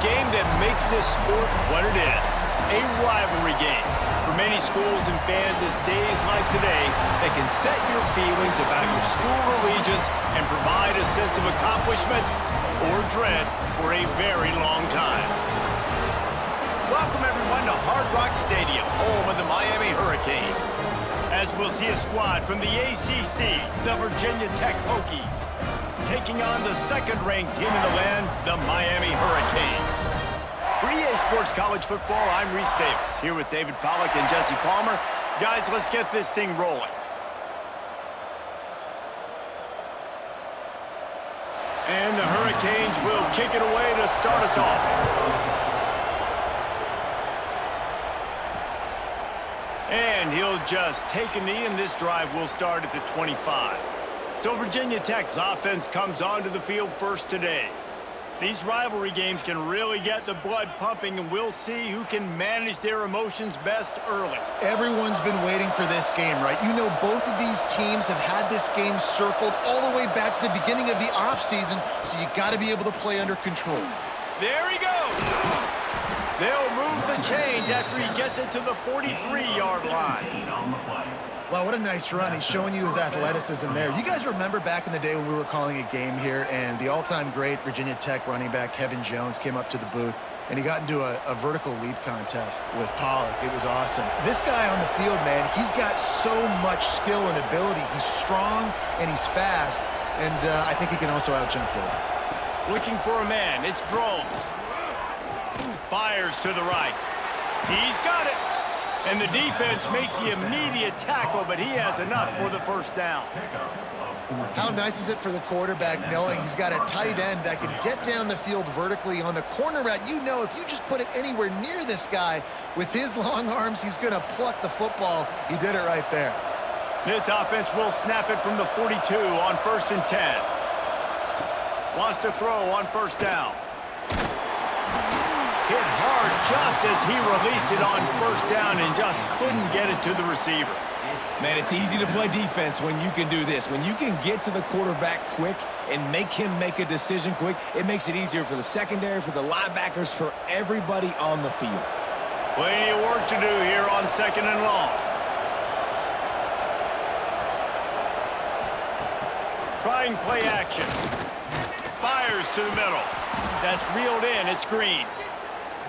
game that makes this sport what it is, a rivalry game. For many schools and fans, it's days like today that can set your feelings about your school allegiance and provide a sense of accomplishment or dread for a very long time. Welcome, everyone, to Hard Rock Stadium, home of the Miami Hurricanes. As we'll see a squad from the ACC, the Virginia Tech Hokies, taking on the second-ranked team in the land, the Miami Hurricanes. For EA Sports College Football, I'm Reese Davis, here with David Pollack and Jesse Palmer. Guys, let's get this thing rolling. And the Hurricanes will kick it away to start us off. And he'll just take a knee, and this drive will start at the 25. So Virginia Tech's offense comes onto the field first today. These rivalry games can really get the blood pumping, and we'll see who can manage their emotions best early. Everyone's been waiting for this game, right? You know, both of these teams have had this game circled all the way back to the beginning of the offseason, so you got to be able to play under control. There he goes. They'll move the chains after he gets it to the 43-yard line. Wow, what a nice run. He's showing you his athleticism there. You guys remember back in the day when we were calling a game here and the all-time great Virginia Tech running back Kevin Jones came up to the booth and he got into a vertical leap contest with Pollack. It was awesome. This guy on the field, man, he's got so much skill and ability. He's strong and he's fast, and I think he can also out-jump there. Looking for a man. It's Drones. Fires to the right. He's got it. And the defense makes the immediate tackle, but he has enough for the first down. How nice is it for the quarterback knowing he's got a tight end that can get down the field vertically on the corner route? You know, if you just put it anywhere near this guy with his long arms, he's going to pluck the football. He did it right there. This offense will snap it from the 42 on 1st and 10. Wants to throw on first down. Hit hard just as he released it on first down and just couldn't get it to the receiver. Man, it's easy to play defense when you can do this. When you can get to the quarterback quick and make him make a decision quick, it makes it easier for the secondary, for the linebackers, for everybody on the field. Plenty of work to do here on 2nd and long. Trying play action. Fires to the middle. That's reeled in. It's Green.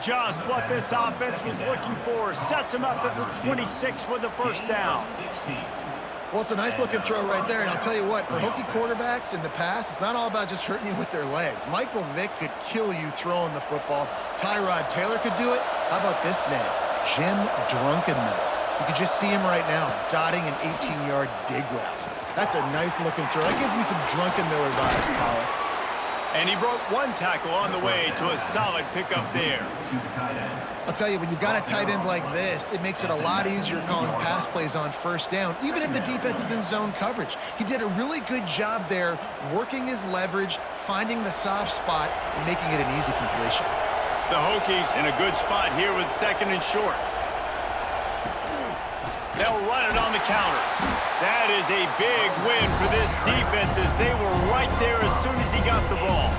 Just what this offense was looking for. Sets him up at the 26 with the first down. Well, it's a nice-looking throw right there, and I'll tell you what, for Hokie quarterbacks in the past, it's not all about just hurting you with their legs. Michael Vick could kill you throwing the football. Tyrod Taylor could do it. How about this name? Jim Drunkenmiller. You can just see him right now dotting an 18-yard dig route. That's a nice-looking throw. That gives me some Drunkenmiller vibes, Pollack. And he broke one tackle on the way to a solid pickup there. I'll tell you, when you've got a tight end like this, it makes it a lot easier calling pass plays on first down, even if the defense is in zone coverage. He did a really good job there, working his leverage, finding the soft spot, and making it an easy completion. The Hokies in a good spot here with 2nd and short. They'll run it on the counter. That is a big win for this defense as they were right there as soon as he got the ball.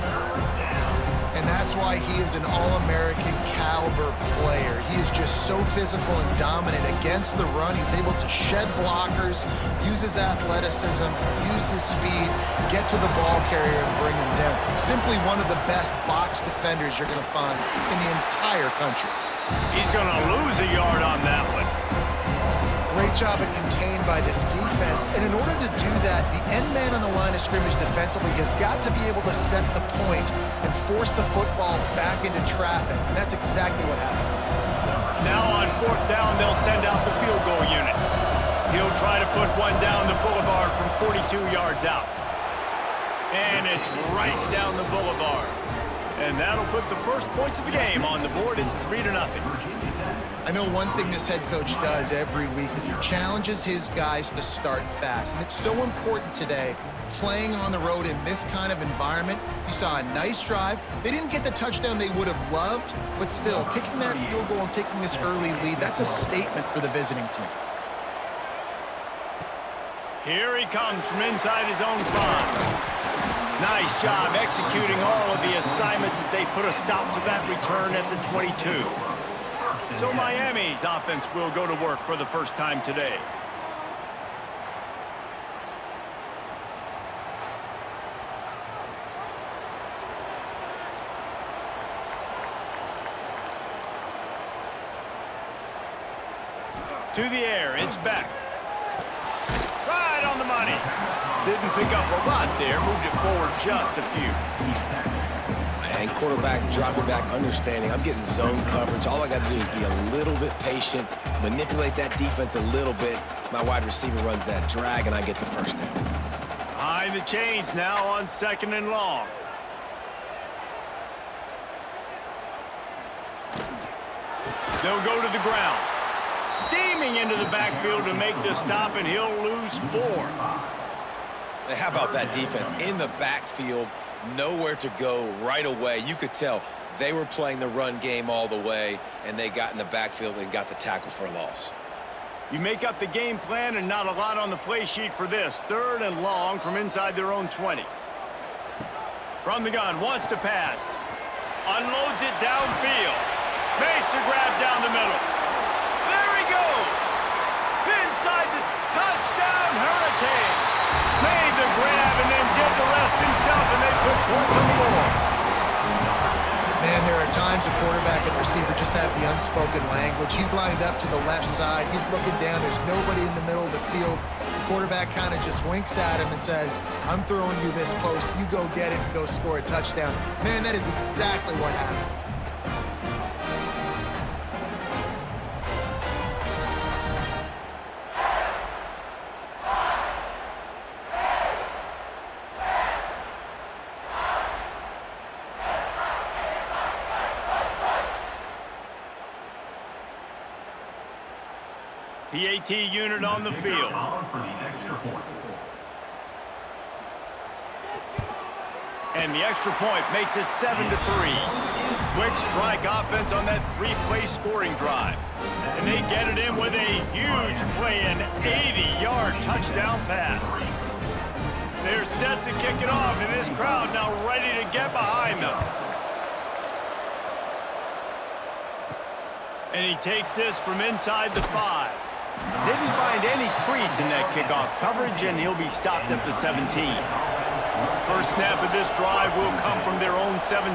And that's why he is an All-American caliber player. He is just so physical and dominant against the run. He's able to shed blockers, use his athleticism, use his speed, get to the ball carrier and bring him down. Simply one of the best box defenders you're going to find in the entire country. He's going to lose a yard on that one. Great job of contained by this defense, and in order to do that, the end man on the line of scrimmage defensively has got to be able to set the point and force the football back into traffic, and that's exactly what happened. Now on 4th down, they'll send out the field goal unit. He'll try to put one down the boulevard from 42 yards out. And it's right down the boulevard. And that'll put the first points of the game on the board. It's 3-0. I know one thing this head coach does every week is he challenges his guys to start fast. And it's so important today, playing on the road in this kind of environment. You saw a nice drive. They didn't get the touchdown they would have loved, but still, kicking that field goal and taking this early lead, that's a statement for the visiting team. Here he comes from inside his own 5. Nice job executing all of the assignments as they put a stop to that return at the 22. So Miami's offense will go to work for the first time today. To the air, it's back. Right on the money. Didn't pick up a lot there, moved it forward just a few. And quarterback dropping back, understanding I'm getting zone coverage. All I got to do is be a little bit patient, manipulate that defense a little bit. My wide receiver runs that drag, and I get the first down. Behind the chains now on 2nd and long. They'll go to the ground. Steaming into the backfield to make the stop, and he'll lose 4. How about that defense in the backfield, nowhere to go right away. You could tell they were playing the run game all the way, and they got in the backfield and got the tackle for a loss. You make up the game plan, and not a lot on the play sheet for this. 3rd and long from inside their own 20. From the gun, wants to pass. Unloads it downfield. Makes a grab down the middle. There he goes. Inside the touchdown Hurricane. Made the grab and then did the rest himself, and they put points on the board. Man, there are times a quarterback and receiver just have the unspoken language. He's lined up to the left side. He's looking down. There's nobody in the middle of the field. The quarterback kind of just winks at him and says, I'm throwing you this post. You go get it and go score a touchdown. Man, that is exactly what happened. PAT unit on the field. And the extra point makes it 7-3. Quick strike offense on that 3-play scoring drive. And they get it in with a huge play, an 80-yard touchdown pass. They're set to kick it off, and this crowd now ready to get behind them. And he takes this from inside the 5. Didn't find any crease in that kickoff coverage, and he'll be stopped at the 17. First snap of this drive will come from their own 17.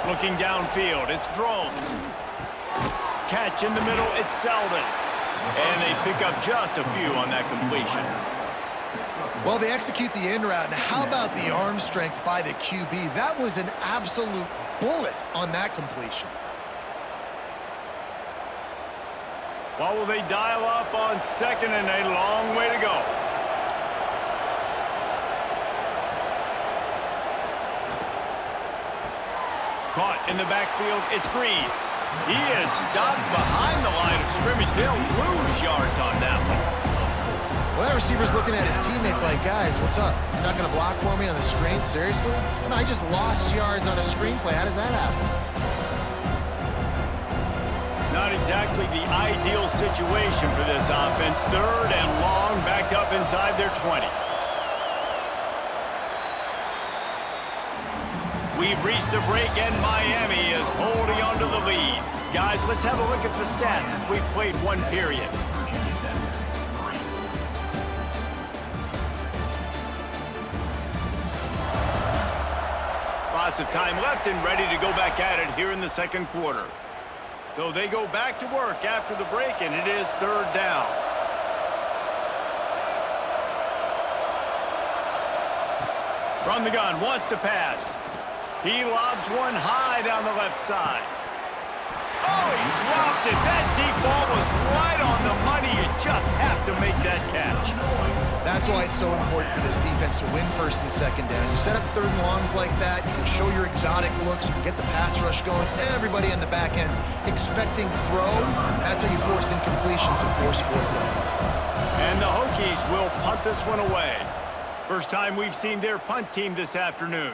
Looking downfield, it's Drones. Catch in the middle, it's Selden. And they pick up just a few on that completion. Well, they execute the in route, and how about the arm strength by the QB? That was an absolute bullet on that completion. What will they dial up on 2nd and a long way to go? Caught in the backfield, it's Green. He is stopped behind the line of scrimmage. They'll lose yards on that one. Well, that receiver's looking at his teammates like, guys, what's up? You're not going to block for me on the screen? Seriously? And I just lost yards on a screenplay. How does that happen? Not exactly the ideal situation for this offense. 3rd and long, backed up inside their 20. We've reached a break, and Miami is holding on to the lead. Guys, let's have a look at the stats as we've played 1 period. Lots of time left and ready to go back at it here in the 2nd quarter. So they go back to work after the break, and it is 3rd down. From the gun, wants to pass. He lobs one high down the left side. Oh, he dropped it. That deep ball was right on the money. You just have to make that catch. That's why it's so important for this defense to win 1st and 2nd down. You set up 3rd and longs like that, you can show your exotic looks, you can get the pass rush going, everybody in the back end expecting throw. That's how you force incompletions and force 4th downs. And the Hokies will punt this one away. First time we've seen their punt team this afternoon.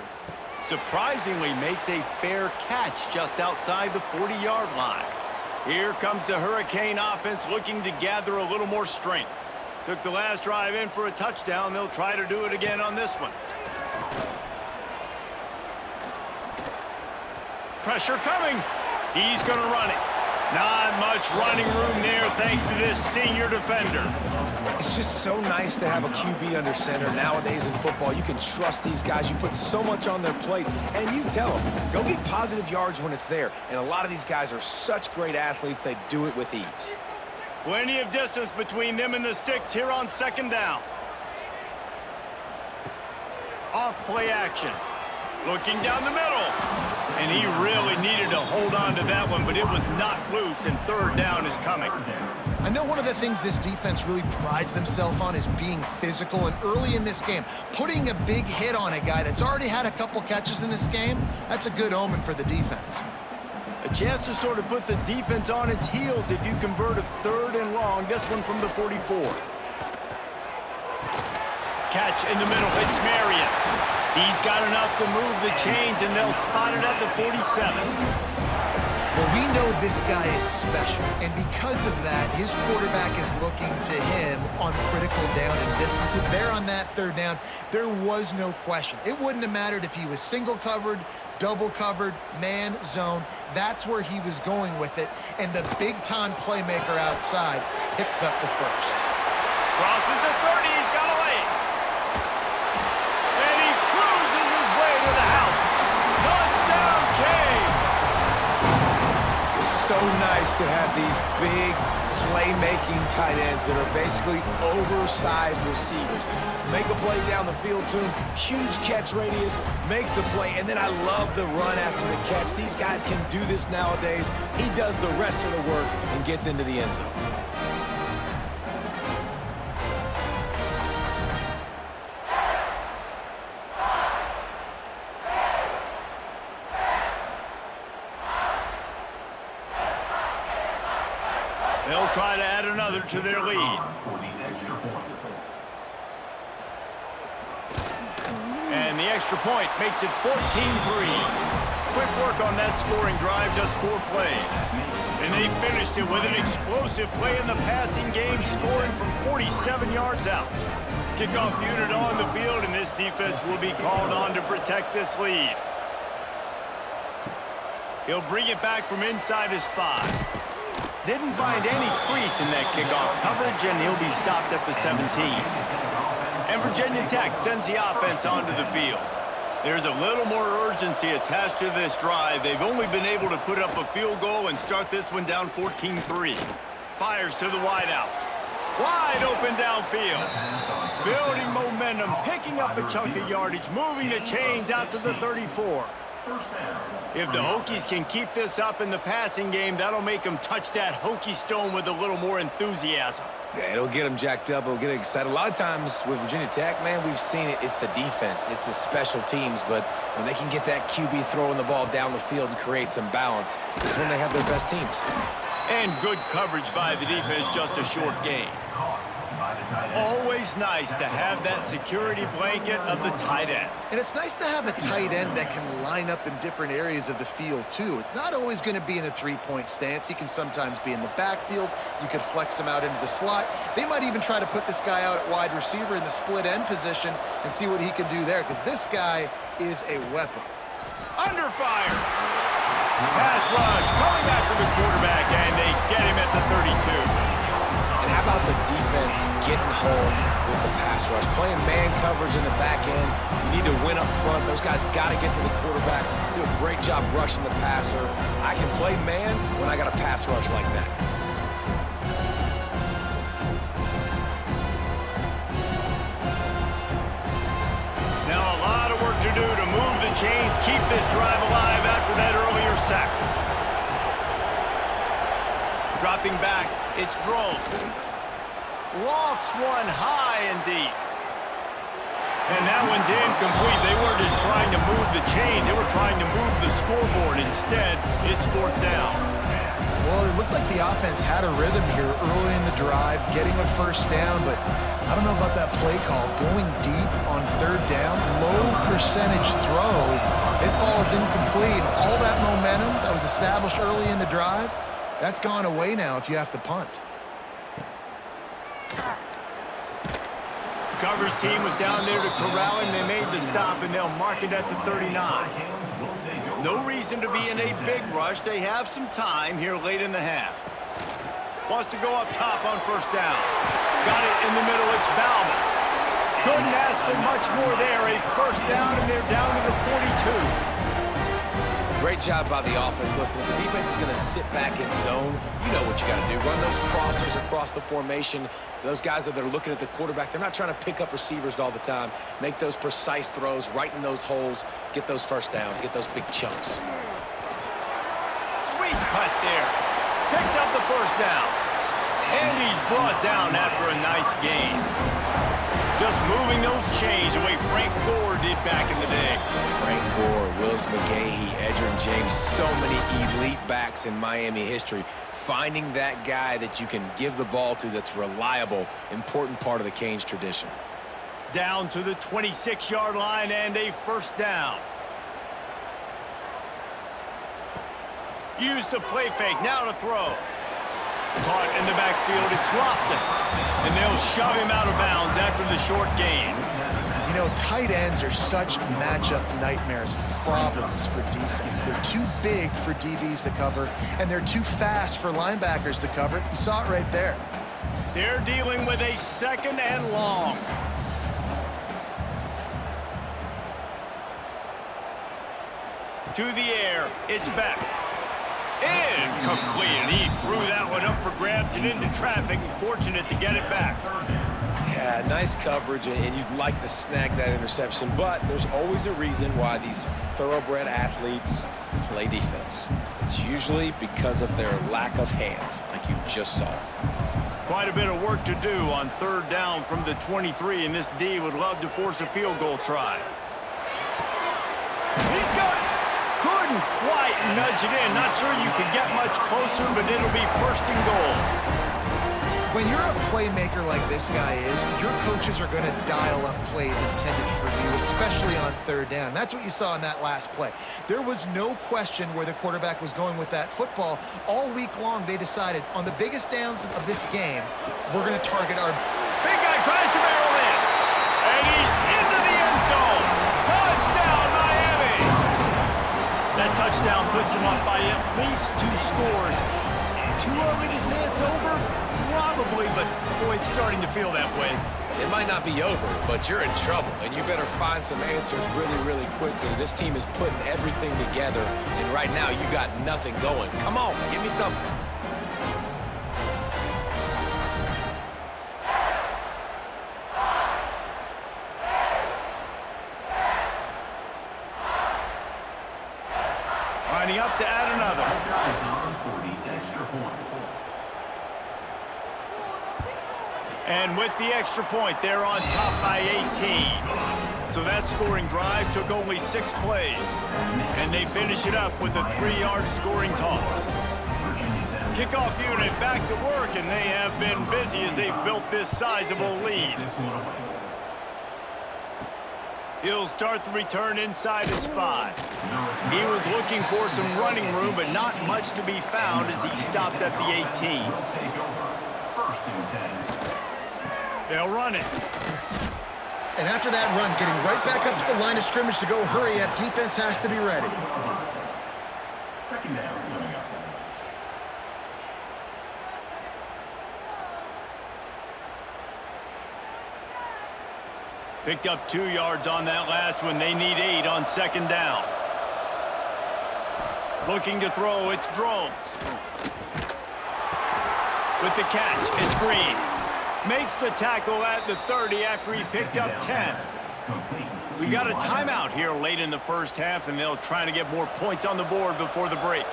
Surprisingly makes a fair catch just outside the 40-yard line. Here comes the Hurricane offense looking to gather a little more strength. Took the last drive in for a touchdown. They'll try to do it again on this one. Pressure coming. He's going to run it. Not much running room there thanks to this senior defender. It's just so nice to have a QB under center. Nowadays in football, you can trust these guys. You put so much on their plate, and you tell them, go get positive yards when it's there. And a lot of these guys are such great athletes, they do it with ease. Plenty of distance between them and the sticks here on second down. Off play action. Looking down the middle. And he really needed to hold on to that one, but it was knocked loose, and third down is coming. I know one of the things this defense really prides themselves on is being physical, and early in this game, putting a big hit on a guy that's already had a couple catches in this game, that's a good omen for the defense. A chance to sort of put the defense on its heels if you convert a third and long. This one from the 44. Catch in the middle. It's Marion. He's got enough to move the chains, and they'll spot it at the 47. Well, we know this guy is special, and because of that, his quarterback is looking to him on critical down and distances. There on that third down, there was no question. It wouldn't have mattered if he was single covered, double covered, man, zone. That's where he was going with it, and the big-time playmaker outside picks up the first. Crosses the 30. He's got a lane. And he cruises his way to the house. Touchdown, Canes! It's so nice to have these big playmaking tight ends that are basically oversized receivers. Make a play down the field to him, huge catch radius, makes the play, and then I love the run after the catch. These guys can do this nowadays. He does the rest of the work and gets into the end zone. They'll try to add another to their lead. And the extra point makes it 14-3. Quick work on that scoring drive, just 4 plays. And they finished it with an explosive play in the passing game, scoring from 47 yards out. Kickoff unit on the field, and this defense will be called on to protect this lead. He'll bring it back from inside his 5. Didn't find any crease in that kickoff coverage, and he'll be stopped at the 17. And Virginia Tech sends the offense onto the field. There's a little more urgency attached to this drive. They've only been able to put up a field goal and start this one down 14-3. Fires to the wideout. Wide open downfield. Building momentum, picking up a chunk of yardage, moving the chains out to the 34. If the Hokies can keep this up in the passing game, that'll make them touch that Hokie stone with a little more enthusiasm. Yeah, it'll get them jacked up. It'll get them excited. A lot of times with Virginia Tech, man, we've seen it. It's the defense. It's the special teams. But when they can get that QB throwing the ball down the field and create some balance, it's when they have their best teams. And good coverage by the defense, just a short gain. Always nice to have that security blanket of the tight end. And it's nice to have a tight end that can line up in different areas of the field, too. It's not always going to be in a three-point stance. He can sometimes be in the backfield. You could flex him out into the slot. They might even try to put this guy out at wide receiver in the split end position and see what he can do there, because this guy is a weapon. Under fire. Pass rush coming after the quarterback, and they get him at the 32. And how about the defense getting home with the pass rush? Playing man coverage in the back end. You need to win up front. Those guys got to get to the quarterback. Do a great job rushing the passer. I can play man when I got a pass rush like that. Now a lot of work to do to move the chains, keep this drive alive after that earlier sack. Dropping back, it's Drones. Lofts one high and deep. And that one's incomplete. They weren't just trying to move the chains. They were trying to move the scoreboard. Instead, it's 4th down. Well, it looked like the offense had a rhythm here early in the drive, getting a first down, but I don't know about that play call. Going deep on 3rd down, low percentage throw, it falls incomplete. All that momentum that was established early in the drive, that's gone away now if you have to punt. Coverage team was down there to corral him. They made the stop, and they'll mark it at the 39. No reason to be in a big rush. They have some time here late in the half. Wants to go up top on first down. Got it in the middle. It's Bauman. Couldn't ask for much more there. A first down, and they're down to the 42. Great job by the offense. Listen, if the defense is going to sit back in zone, you know what you got to do. Run those crossers across the formation. Those guys that are looking at the quarterback, they're not trying to pick up receivers all the time. Make those precise throws, right in those holes, get those first downs, get those big chunks. Sweet cut there. Picks up the first down. And he's brought down after a nice gain. Just moving those chains the way Frank Gore did back in the day. Frank Gore, Willis McGahee, Edgerrin James, so many elite backs in Miami history. Finding that guy that you can give the ball to that's reliable, important part of the Canes tradition. Down to the 26-yard line and a first down. Use the play fake, now to throw. Caught in the backfield, it's Lofton. And they'll shove him out of bounds after the short gain. You know, tight ends are such matchup nightmares, problems for defense. They're too big for DBs to cover, and they're too fast for linebackers to cover. You saw it right there. They're dealing with a second and long. To the air, it's back. Incomplete, and he threw that one up for grabs and into traffic, and fortunate to get it back. Yeah, nice coverage, and you'd like to snag that interception, but there's always a reason why these thoroughbred athletes play defense. It's usually because of their lack of hands, like you just saw. Quite a bit of work to do on third down from the 23, and this D would love to force a field goal try. He's got it. Couldn't quite nudge it in. Not sure you could get much closer, but it'll be first and goal. When you're a playmaker like this guy is, your coaches are going to dial up plays intended for you, especially on third down. That's what you saw in that last play. There was no question where the quarterback was going with that football. All week long, they decided on the biggest downs of this game, we're going to target our... Big guy tries to barrel in, and he's into the end zone. Touchdown, Miami! That touchdown puts them up by at least 2 scores. Too early to say it's over? Probably, but boy, it's starting to feel that way. It might not be over, but you're in trouble, and you better find some answers really, really quickly. This team is putting everything together, and right now you got nothing going. Come on, give me something. Lining up to add another. And with the extra point, they're on top by 18. So that scoring drive took only 6 plays. And they finish it up with a 3-yard scoring toss. Kickoff unit back to work, and they have been busy as they've built this sizable lead. He'll start the return inside his 5. He was looking for some running room, but not much to be found as he stopped at the 18. They'll run it. And after that run, getting right back up to the line of scrimmage to go hurry up, defense has to be ready. Second down coming up. Picked up 2 yards on that last one. They need 8 on second down. Looking to throw, it's Drones. With the catch, it's Green. Makes the tackle at the 30 after he picked up 10. We got a timeout here late in the first half, and they'll try to get more points on the board before the break.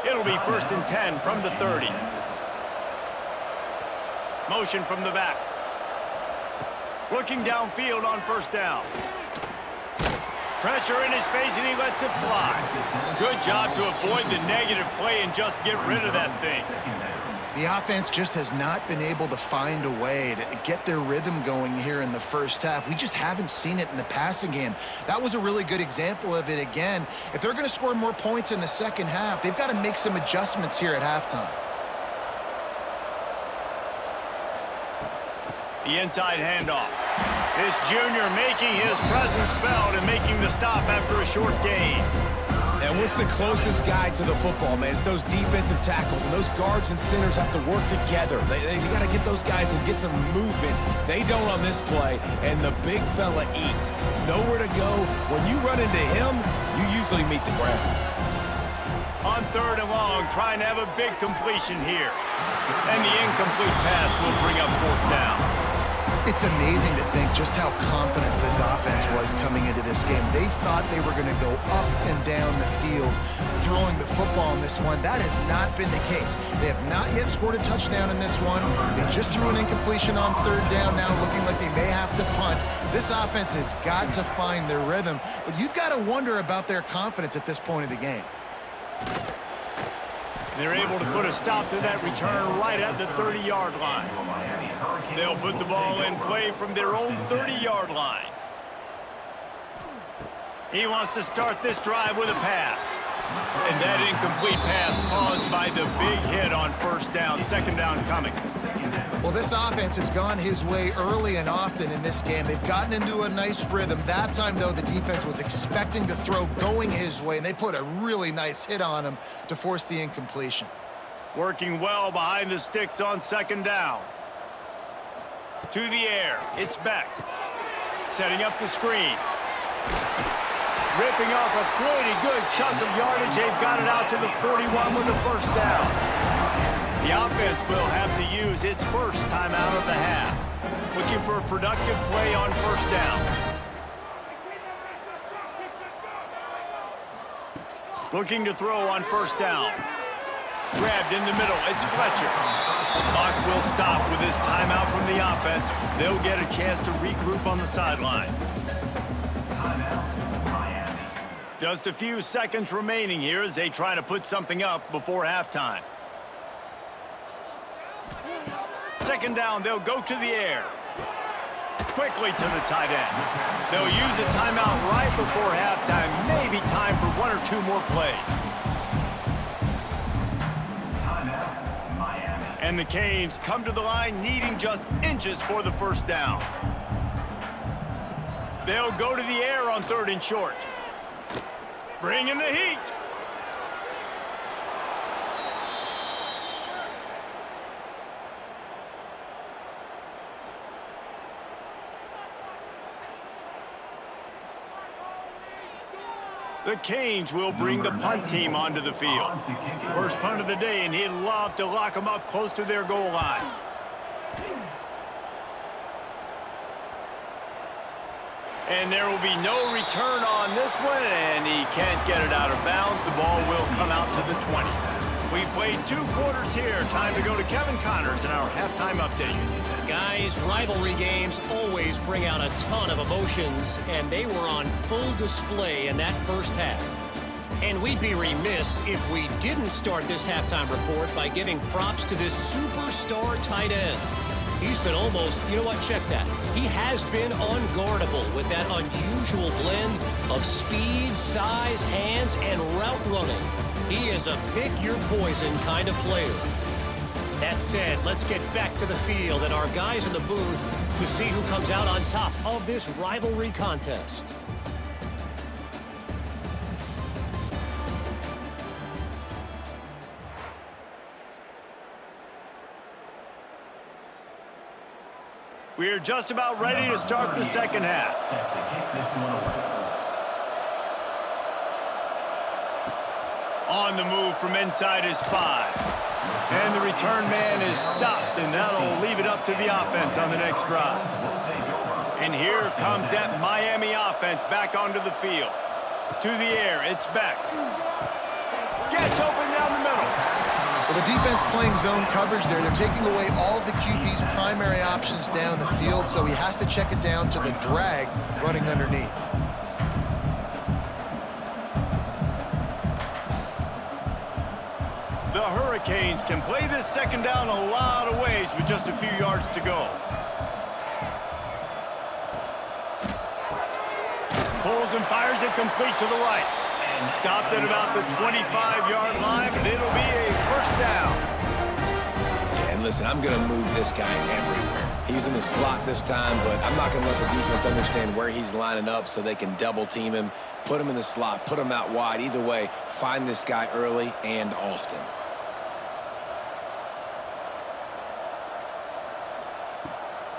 It'll be first and 10 from the 30. Motion from the back. Looking downfield on first down. Pressure in his face, and he lets it fly. Good job to avoid the negative play and just get rid of that thing. The offense just has not been able to find a way to get their rhythm going here in the first half. We just haven't seen it in the passing game. That was a really good example of it again. If they're going to score more points in the second half, they've got to make some adjustments here at halftime. The inside handoff. This junior making his presence felt and making the stop after a short gain. And what's the closest guy to the football, man? It's those defensive tackles, and those guards and centers have to work together. They got to get those guys and get some movement. They don't on this play, and the big fella eats. Nowhere to go. When you run into him, you usually meet the ground. On 3rd and long, trying to have a big completion here. And the incomplete pass will bring up 4th down. It's amazing to think just how confident this offense was coming into this game. They thought they were going to go up and down the field throwing the football in this one. That has not been the case. They have not yet scored a touchdown in this one. They just threw an incompletion on 3rd down, now looking like they may have to punt. This offense has got to find their rhythm, but you've got to wonder about their confidence at this point of the game. They're able to put a stop to that return right at the 30-yard line. They'll put the ball in play from their own 30-yard line. He wants to start this drive with a pass. And that incomplete pass caused by the big hit on 1st down, 2nd down coming. Well, this offense has gone his way early and often in this game. They've gotten into a nice rhythm. That time, though, the defense was expecting to throw going his way, and they put a really nice hit on him to force the incompletion. Working well behind the sticks on 2nd down. To the air, it's Beck. Setting up the screen. Ripping off a pretty good chunk of yardage. They've got it out to the 41 with the 1st down. The offense will have to use its first timeout of the half. Looking for a productive play on 1st down. Looking to throw on 1st down. Grabbed in the middle. It's Fletcher. The clock will stop with this timeout from the offense. They'll get a chance to regroup on the sideline. Just a few seconds remaining here as they try to put something up before halftime. 2nd down, they'll go to the air. Quickly to the tight end. They'll use a timeout right before halftime. Maybe time for 1 or 2 more plays. And the Canes come to the line needing just inches for the 1st down. They'll go to the air on 3rd and short. Bring in the heat. The Canes will bring the punt team onto the field. First punt of the day, and he'd love to lock them up close to their goal line. And there will be no return on this one, and he can't get it out of bounds. The ball will come out to the 20. We've played 2 quarters here. Time to go to Kevin Connors in our halftime update. Guys, rivalry games always bring out a ton of emotions, and they were on full display in that first half. And we'd be remiss if we didn't start this halftime report by giving props to this superstar tight end. He's been almost, you know what, check that. He has been unguardable with that unusual blend of speed, size, hands, and route running. He is a pick-your-poison kind of player. That said, let's get back to the field and our guys in the booth to see who comes out on top of this rivalry contest. We're just about ready to start the second half. On the move from inside his 5. And the return man is stopped, and that'll leave it up to the offense on the next drive. And here comes that Miami offense back onto the field. To the air, it's Beck. Gets open down the middle. Well, the defense playing zone coverage there. They're taking away all of the QB's primary options down the field, so he has to check it down to the drag running underneath. The Hurricanes can play this second down a lot of ways with just a few yards to go. Pulls and fires it complete to the right. And stopped at about the 25-yard line, but it'll be a 1st down. Yeah, and listen, I'm going to move this guy everywhere. He was in the slot this time, but I'm not going to let the defense understand where he's lining up so they can double team him, put him in the slot, put him out wide. Either way, find this guy early and often.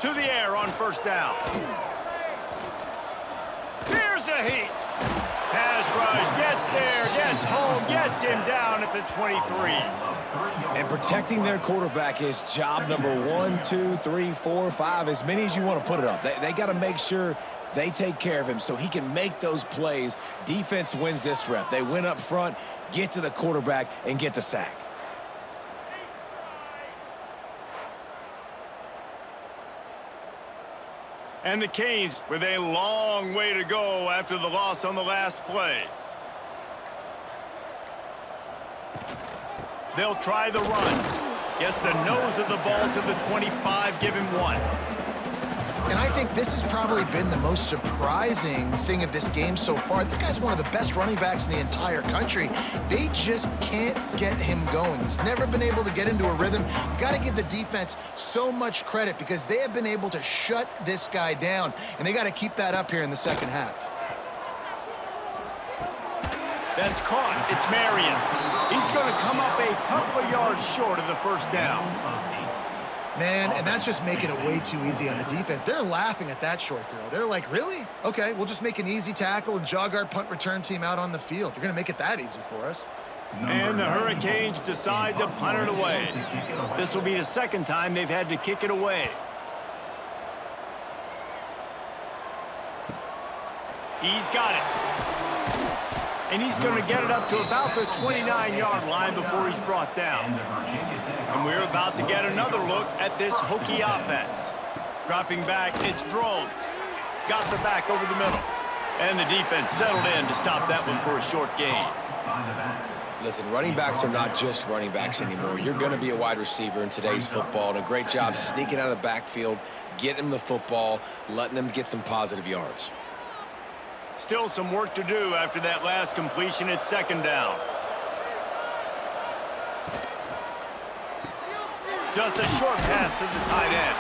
To the air on first down. Here's a heat. Pass rush, gets there, gets home, gets him down at the 23. And protecting their quarterback is job number 1, 2, 3, 4, 5, as many as you want to put it up. They got to make sure they take care of him so he can make those plays. Defense wins this rep. They win up front, get to the quarterback, and get the sack. And the Canes with a long way to go after the loss on the last play. They'll try the run. Gets the nose of the ball to the 25, give him 1. And I think this has probably been the most surprising thing of this game so far. This guy's one of the best running backs in the entire country. They just can't get him going. He's never been able to get into a rhythm. You got to give the defense so much credit because they have been able to shut this guy down, and they got to keep that up here in the second half. That's caught. It's Marion. He's going to come up a couple of yards short of the first down. Man, and that's just making it way too easy on the defense. They're laughing at that short throw. They're like, really? Okay, we'll just make an easy tackle and jog our punt return team out on the field. You're going to make it that easy for us. And the Hurricanes decide to punt it away. This will be the second time they've had to kick it away. He's got it. And he's going to get it up to about the 29-yard line before he's brought down. And we're about to get another look at this Hokie offense. Dropping back, it's Drones. Got the back over the middle. And the defense settled in to stop that one for a short gain. Listen, running backs are not just running backs anymore. You're going to be a wide receiver in today's football, and a great job sneaking out of the backfield, getting them the football, letting them get some positive yards. Still some work to do after that last completion at second down. Just a short pass to the tight end.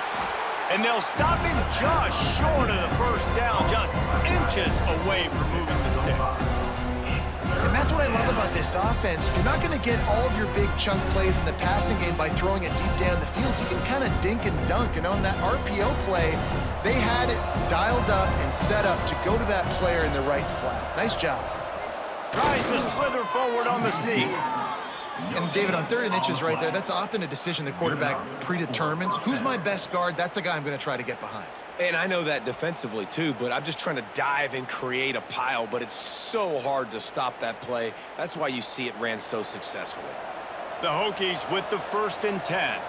And they'll stop him just short of the first down, just inches away from moving the sticks. And that's what I love about this offense. You're not going to get all of your big chunk plays in the passing game by throwing it deep down the field. You can kind of dink and dunk. And on that RPO play, they had it dialed up and set up to go to that player in the right flat. Nice job. Tries to slither forward on the sneak. And David, on 3rd and inches right there, that's often a decision the quarterback predetermines. Who's my best guard? That's the guy I'm going to try to get behind. And I know that defensively too, but I'm just trying to dive and create a pile, but it's so hard to stop that play. That's why you see it ran so successfully. The Hokies with the 1st and 10.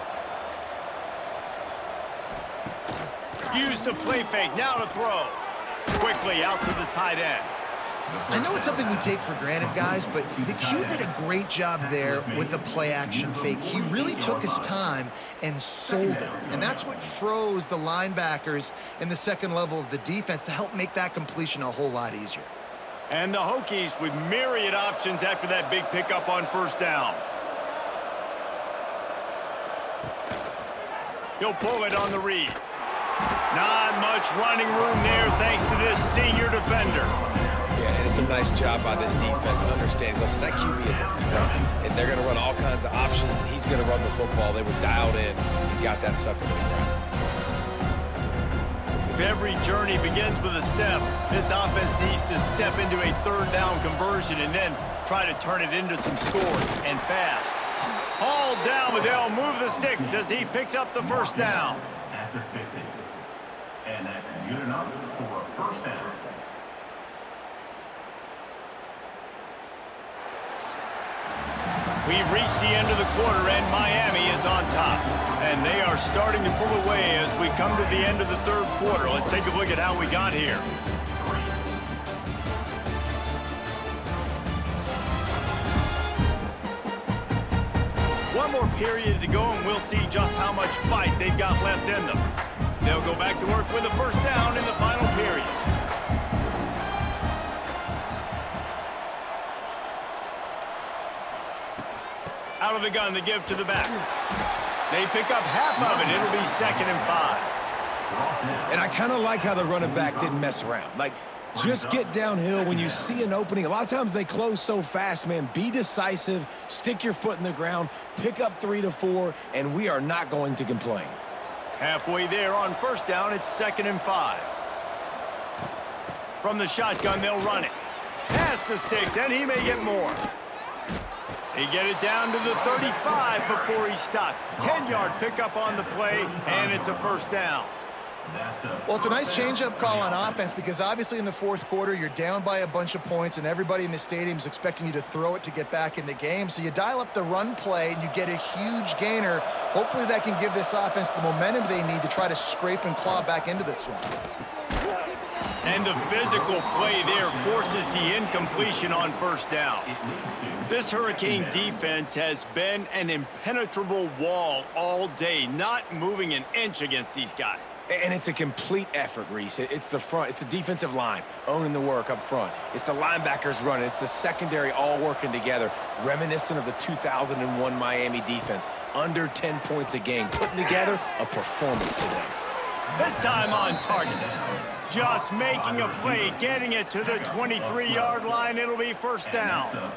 Use the play fake, now to throw. Quickly out to the tight end. I know it's something we take for granted, guys, but the Q did a great job there with the play-action fake. He really took his time and sold it, and that's what froze the linebackers in the second level of the defense to help make that completion a whole lot easier. And the Hokies with myriad options after that big pickup on first down. He'll pull it on the read. Not much running room there thanks to this senior defender. Yeah, and it's a nice job by this defense understanding, listen, that QB is a threat, and they're going to run all kinds of options, and he's going to run the football. They were dialed in and got that sucker to the ground. If every journey begins with a step, this offense needs to step into a 3rd down conversion and then try to turn it into some scores, and fast. Hauled down, but they'll move the sticks as he picks up the first down. After 50. And that's good enough for a first down. We've reached the end of the quarter, and Miami is on top. And they are starting to pull away as we come to the end of the 3rd quarter. Let's take a look at how we got here. One more period to go, and we'll see just how much fight they've got left in them. They'll go back to work with a first down in the final period. Out of the gun to give to the back. They pick up half of it. It'll be 2nd and 5. And I kind of like how the running back didn't mess around. Like, just get downhill when you see an opening. A lot of times they close so fast, man. Be decisive, stick your foot in the ground, pick up 3 to 4, and we are not going to complain. Halfway there on first down, it's 2nd and 5. From the shotgun, they'll run it. Pass the sticks, and he may get more. He get it down to the 35 before he stopped. 10-yard pickup on the play, and it's a first down. Well, it's a nice change-up call on offense because obviously in the fourth quarter, you're down by a bunch of points and everybody in the stadium is expecting you to throw it to get back in the game. So you dial up the run play and you get a huge gainer. Hopefully that can give this offense the momentum they need to try to scrape and claw back into this one. And the physical play there forces the incompletion on first down. This Hurricane defense has been an impenetrable wall all day, not moving an inch against these guys. And it's a complete effort, Reese. It's the front. It's the defensive line owning the work up front. It's the linebackers running. It's the secondary all working together, reminiscent of the 2001 Miami defense. Under 10 points a game, putting together a performance today. This time on target. Just making a play, getting it to the 23-yard line. It'll be first down.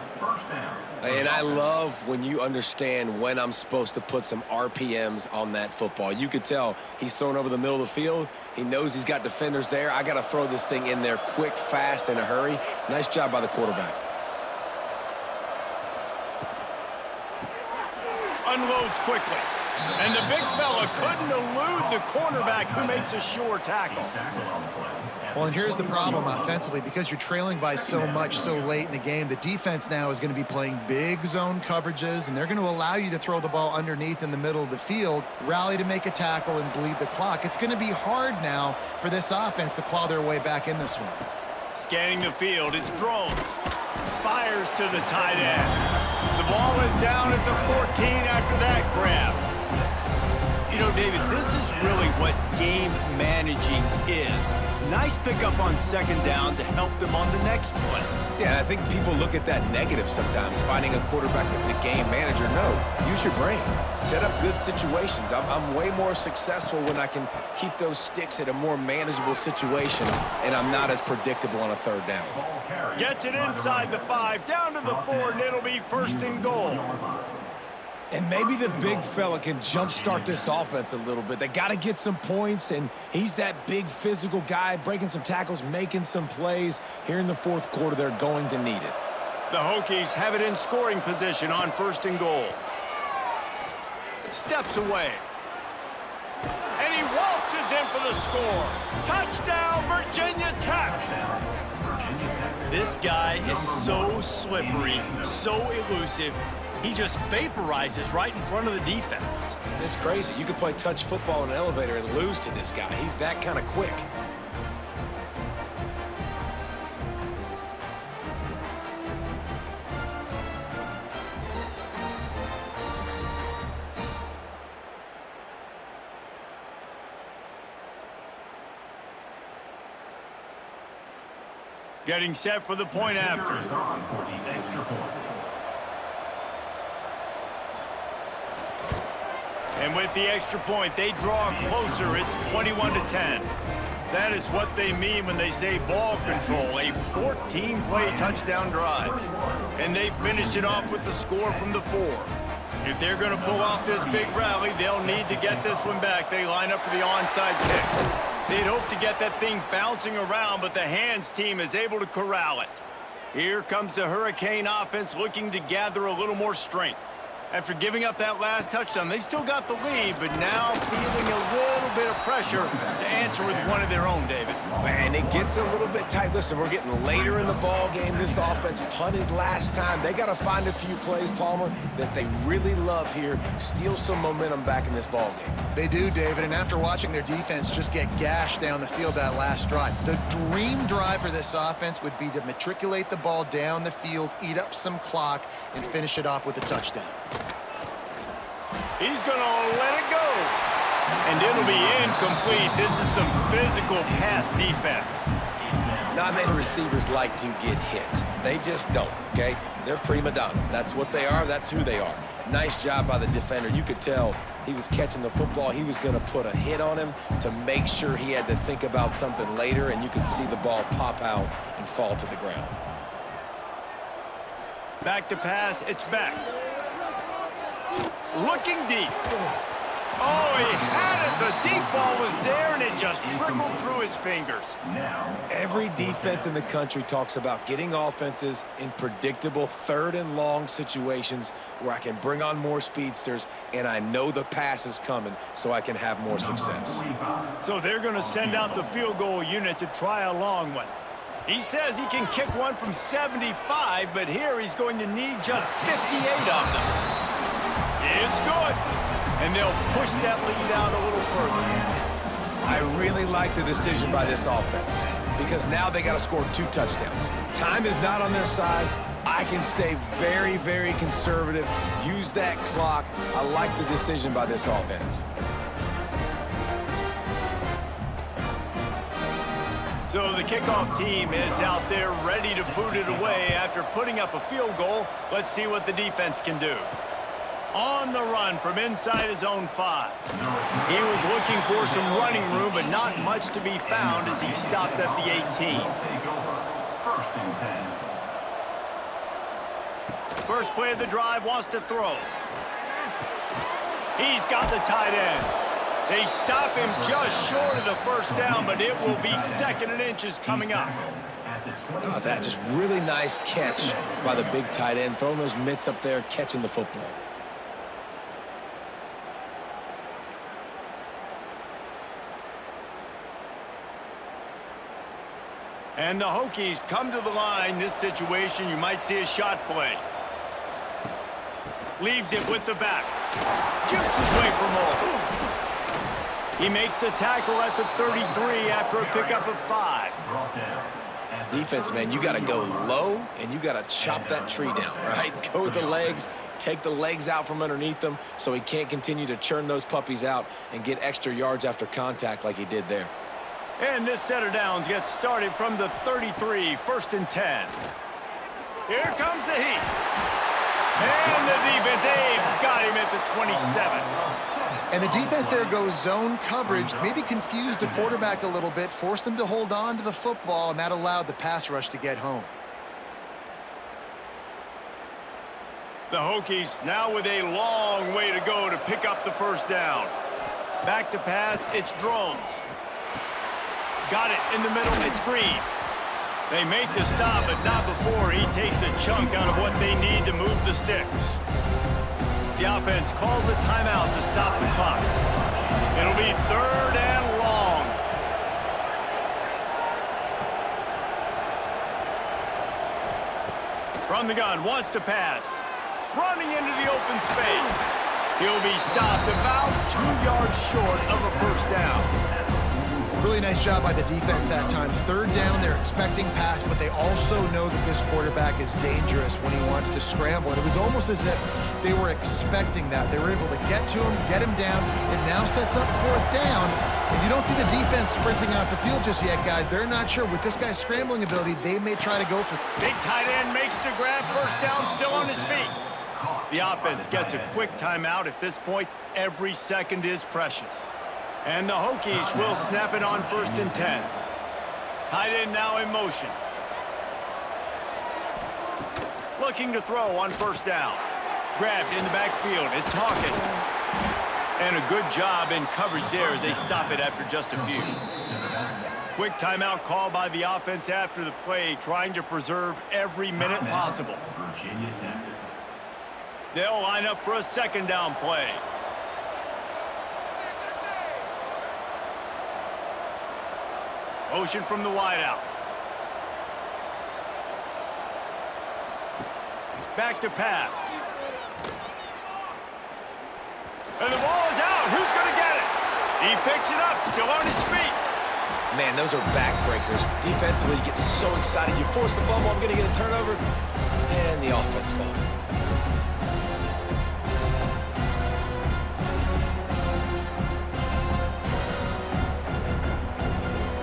And I love when you understand when I'm supposed to put some RPMs on that football. You could tell he's thrown over the middle of the field. He knows he's got defenders there. I got to throw this thing in there quick, fast, in a hurry. Nice job by the quarterback. Unloads quickly. And the big fella couldn't elude the cornerback who makes a sure tackle. Well, and here's the problem offensively. Because you're trailing by so much so late in the game, the defense now is going to be playing big zone coverages, and they're going to allow you to throw the ball underneath in the middle of the field, rally to make a tackle, and bleed the clock. It's going to be hard now for this offense to claw their way back in this one. Scanning the field, it's Drones. Fires to the tight end. The ball is down at the 14 after that grab. You know, David, this is really what game managing is. Nice pickup on second down to help them on the next play. Yeah, I think people look at that negative sometimes, finding a quarterback that's a game manager. No, use your brain. Set up good situations. I'm way more successful when I can keep those sticks at a more manageable situation, and I'm not as predictable on a third down. Gets it inside the 5, down to the 4, and it'll be first and goal. And maybe the big fella can jumpstart this offense a little bit. They got to get some points, and he's that big physical guy, breaking some tackles, making some plays. Here in the fourth quarter, they're going to need it. The Hokies have it in scoring position on first and goal. Steps away. And he waltzes in for the score. Touchdown, Virginia Tech. This guy is so slippery, so elusive. He just vaporizes right in front of the defense. It's crazy. You could play touch football in an elevator and lose to this guy. He's that kind of quick. Getting set for the point after. And with the extra point, they draw closer. It's 21-10. That is what they mean when they say ball control, a 14-play touchdown drive. And they finish it off with the score from the 4. If they're going to pull off this big rally, they'll need to get this one back. They line up for the onside kick. They'd hope to get that thing bouncing around, but the Hands team is able to corral it. Here comes the Hurricane offense looking to gather a little more strength. After giving up that last touchdown, they still got the lead, but now feeling a little bit of pressure to answer with one of their own, David. Man, it gets a little bit tight. Listen, we're getting later in the ball game. This offense punted last time. They got to find a few plays, Palmer, that they really love here, steal some momentum back in this ball game. They do, David, and after watching their defense just get gashed down the field that last drive, the dream drive for this offense would be to matriculate the ball down the field, eat up some clock, and finish it off with a touchdown. He's going to let it go. And it'll be incomplete. This is some physical pass defense. Not many receivers like to get hit. They just don't, okay? They're prima donnas. That's what they are. That's who they are. Nice job by the defender. You could tell he was catching the football. He was going to put a hit on him to make sure he had to think about something later, and you could see the ball pop out and fall to the ground. Back to pass. It's back. Looking deep. Oh, he had it. The deep ball was there, and it just trickled through his fingers. Every defense in the country talks about getting offenses in predictable third and long situations where I can bring on more speedsters, and I know the pass is coming so I can have more success. So they're going to send out the field goal unit to try a long one. He says he can kick one from 75, but here he's going to need just 58 of them. It's good. And they'll push that lead out a little further. I really like the decision by this offense because now they got to score 2 touchdowns. Time is not on their side. I can stay very, very conservative, use that clock. I like the decision by this offense. So the kickoff team is out there ready to boot it away after putting up a field goal. Let's see what the defense can do. On the run from inside his own 5. He was looking for some running room, but not much to be found as he stopped at the 18. First play of the drive, wants to throw. He's got the tight end. They stop him just short of the first down, but it will be 2nd and inches coming up. Oh, that just really nice catch by the big tight end, throwing those mitts up there, catching the football. And the Hokies come to the line. This situation, you might see a shot play. Leaves it with the back. Shoots his way for more. He makes the tackle at the 33 after a pickup of 5. Defense, man, you got to go low, and you got to chop that tree down, right? Go with the legs, take the legs out from underneath them so he can't continue to churn those puppies out and get extra yards after contact like he did there. And this set of downs gets started from the 33, 1st and 10. Here comes the heat. And the defense, they've got him at the 27. And the defense there goes zone coverage, maybe confused the quarterback a little bit, forced him to hold on to the football, and that allowed the pass rush to get home. The Hokies now with a long way to go to pick up the first down. Back to pass, it's Drones. Got it in the middle, it's Green. They make the stop, but not before he takes a chunk out of what they need to move the sticks. The offense calls a timeout to stop the clock. It'll be 3rd and long. From the gun, wants to pass. Running into the open space. He'll be stopped about 2 yards short of a first down. Really nice job by the defense that time. 3rd down, they're expecting pass, but they also know that this quarterback is dangerous when he wants to scramble. And it was almost as if they were expecting that. They were able to get to him, get him down. It now sets up 4th down. And you don't see the defense sprinting off the field just yet, guys. They're not sure. With this guy's scrambling ability, they may try to go for it. Big tight end makes the grab. First down, still on his feet. The offense gets a quick timeout. At this point, every second is precious. And the Hokies will snap it on 1st and 10. Tight end now in motion. Looking to throw on 1st down. Grabbed in the backfield. It's Hawkins. And a good job in coverage there as they stop it after just a few. Quick timeout call by the offense after the play, trying to preserve every minute possible. They'll line up for a 2nd down play. Motion from the wideout. Back to pass. And the ball is out. Who's going to get it? He picks it up, still on his feet. Man, those are backbreakers. Defensively, you get so excited. You force the fumble, I'm going to get a turnover, and the offense falls in.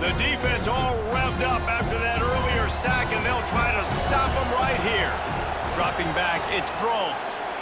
The defense all revved up after that earlier sack, and they'll try to stop him right here. Dropping back, it's Thrones.